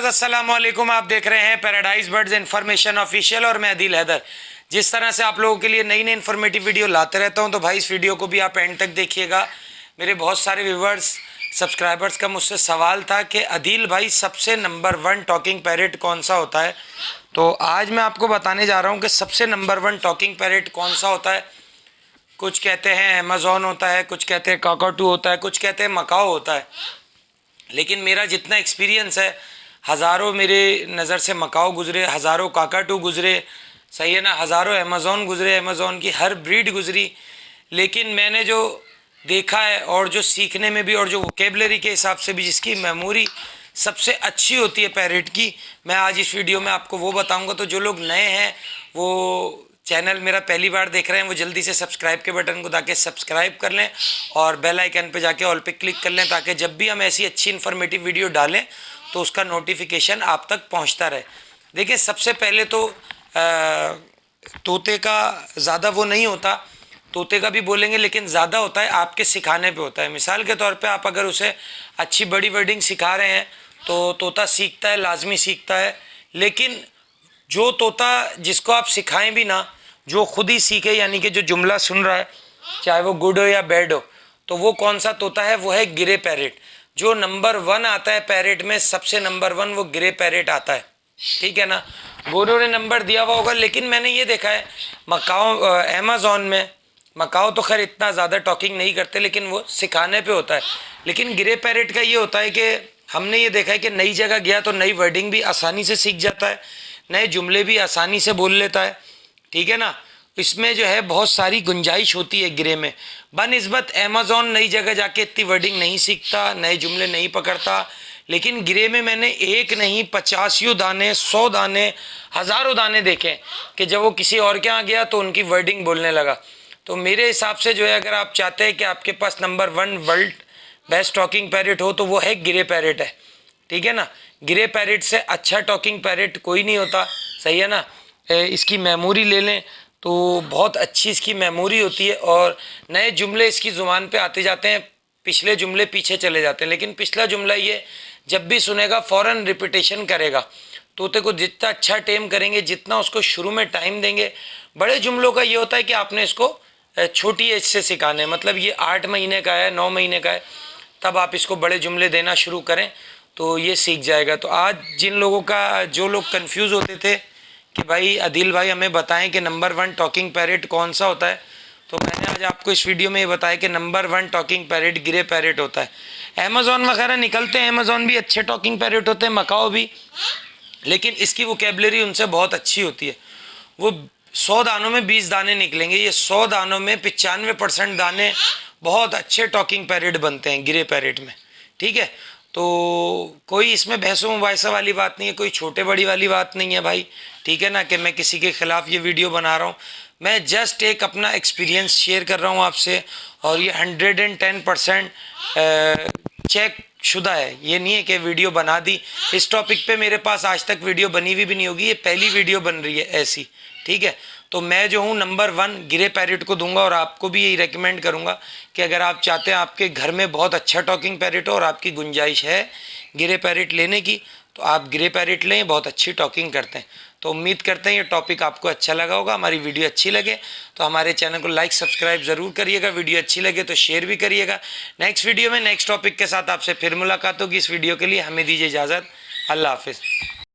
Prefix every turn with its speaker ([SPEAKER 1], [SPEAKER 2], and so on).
[SPEAKER 1] अस्सलाम वालेकुम। आप देख रहे हैं पैराडाइज बर्ड्स इन्फॉर्मेशन ऑफिशियल और मैं अदील हैदर। जिस तरह से आप लोगों के लिए नई नई इन्फॉर्मेटिव वीडियो लाते रहता हूं, तो भाई इस वीडियो को भी आप एंड तक देखिएगा। मेरे बहुत सारे व्यूवर्स सब्सक्राइबर्स का मुझसे सवाल था कि अदील भाई सबसे नंबर 1 टॉकिंग पैरेट कौन सा होता है। तो आज मैं आपको बताने जा रहा हूँ कि सबसे नंबर 1 टॉकिंग पैरेट कौन सा होता है। कुछ कहते हैं अमेज़ॉन होता है, कुछ कहते हैं काकाटू होता है, कुछ कहते हैं मकाओ होता है। लेकिन मेरा जितना एक्सपीरियंस है, हज़ारों मेरे नज़र से मकाओ गुजरे, हज़ारों काकाटू गुजरे, सही है ना, हज़ारों अमेज़ॉन गुजरे, अमेज़ॉन की हर ब्रीड गुजरी। लेकिन मैंने जो देखा है और जो सीखने में भी और जो वोकेबलरी के हिसाब से भी जिसकी मेमोरी सबसे अच्छी होती है पैरेट की, मैं आज इस वीडियो में आपको वो बताऊंगा। तो जो लोग नए हैं, वो चैनल मेरा पहली बार देख रहे हैं, वो जल्दी से सब्सक्राइब के बटन को ताकि सब्सक्राइब कर लें और बेल आइकन पे जाके ऑल पे क्लिक कर लें, ताकि जब भी हम ऐसी अच्छी इन्फॉर्मेटिव वीडियो डालें तो उसका नोटिफिकेशन आप तक पहुंचता रहे। देखिए, सबसे पहले तो तोते का ज़्यादा वो नहीं होता, तोते का भी बोलेंगे लेकिन ज़्यादा होता है आपके सिखाने पे होता है। मिसाल के तौर पे आप अगर उसे अच्छी बड़ी वर्डिंग सिखा रहे हैं तो तोता सीखता है, लाजमी सीखता है। लेकिन जो तोता जिसको आप सिखाएं भी ना, जो खुद ही सीखे, यानी कि जो जुमला सुन रहा है, चाहे वो गुड हो या बैड हो, तो वो कौन सा तोता है? वो है गिरे पैरेट। जो नंबर 1 आता है पैरेट में, सबसे नंबर 1 वो गिरे पैरेट आता है, ठीक है ना। गोरो ने नंबर दिया हुआ होगा, लेकिन मैंने ये देखा है मकाओ, अमेज़ॉन में, मकाओ तो खैर इतना ज़्यादा टॉकिंग नहीं करते, लेकिन वो सिखाने पे होता है। लेकिन गिरे पैरेट का ये होता है कि हमने ये देखा है कि नई जगह गया तो नई वर्डिंग भी आसानी से सीख जाता है, नए जुमले भी आसानी से बोल लेता है, ठीक है ना। इसमें जो है बहुत सारी गुंजाइश होती है गिरे में। बनिस्बत अमेज़ॉन नई जगह जाके इतनी वर्डिंग नहीं सीखता, नए जुमले नहीं पकड़ता। लेकिन गिरे में मैंने एक नहीं 50 दाने, 100 दाने, हज़ारों दाने देखे कि जब वो किसी और के यहाँ गया तो उनकी वर्डिंग बोलने लगा। तो मेरे हिसाब से जो है, अगर आप चाहते हैं कि आपके पास number 1 world best talking parrot हो, तो वो है गिरे पैरेट है, ठीक है ना। गिरे पैरेट से अच्छा टॉकिंग पैरेट कोई नहीं होता, सही है ना। इसकी मेमोरी ले लें तो बहुत अच्छी इसकी मेमोरी होती है और नए जुमले इसकी ज़ुबान पे आते जाते हैं, पिछले जुमले पीछे चले जाते हैं। लेकिन पिछला जुमला ये जब भी सुनेगा फ़ौरन रिपीटेशन करेगा। तोते को जितना अच्छा टेम करेंगे, जितना उसको शुरू में टाइम देंगे। बड़े जुमलों का ये होता है कि आपने इसको छोटी एज से सिखाने, मतलब ये 8 महीने का है, 9 महीने का है, तब आप इसको बड़े जुमले देना शुरू करें तो ये सीख जाएगा। तो आज जिन लोगों का, जो लोग कंफ्यूज होते थे कि भाई अदील भाई हमें बताएं कि नंबर 1 टॉकिंग पैरेट कौन सा होता है, तो मैंने आज आपको इस वीडियो में ये बताया कि नंबर 1 टॉकिंग पैरेट गिरे पैरेट होता है। अमेज़ॉन वगैरह निकलते हैं, अमेज़ॉन भी अच्छे टॉकिंग पैरेट होते हैं, मकाओ भी, लेकिन इसकी वोकेबलरी उनसे बहुत अच्छी होती है। वो 100 दानों में 20 दाने निकलेंगे, ये 100 दानों में 95% दाने बहुत अच्छे टॉकिंग पैरेट बनते हैं गिरे पैरेट में, ठीक है। तो कोई इसमें बहसों मुबाहिसा वाली बात नहीं है, कोई छोटे बड़ी वाली बात नहीं है भाई, ठीक है ना, कि मैं किसी के ख़िलाफ़ ये वीडियो बना रहा हूँ। मैं जस्ट एक अपना एक्सपीरियंस शेयर कर रहा हूँ आपसे, और ये 110% चेक शुदा है। ये नहीं है कि वीडियो बना दी। इस टॉपिक पे मेरे पास आज तक वीडियो बनी हुई भी नहीं होगी, ये पहली वीडियो बन रही है ऐसी, ठीक है। तो मैं जो हूँ नंबर 1 गिरे पैरेट को दूंगा, और आपको भी यही रेकमेंड करूँगा कि अगर आप चाहते हैं आपके घर में बहुत अच्छा टॉकिंग पैरेट हो और आपकी गुंजाइश है गिरे पैरेट लेने की, तो आप गिरे पैरेट लें, बहुत अच्छी टॉकिंग करते हैं। तो उम्मीद करते हैं ये टॉपिक आपको अच्छा लगा होगा। हमारी वीडियो अच्छी लगे तो हमारे चैनल को लाइक सब्सक्राइब ज़रूर करिएगा, वीडियो अच्छी लगे तो शेयर भी करिएगा। नेक्स्ट वीडियो में नेक्स्ट टॉपिक के साथ आपसे फिर मुलाकात होगी। इस वीडियो के लिए हमें दीजिए इजाज़त। अल्लाह हाफिज़।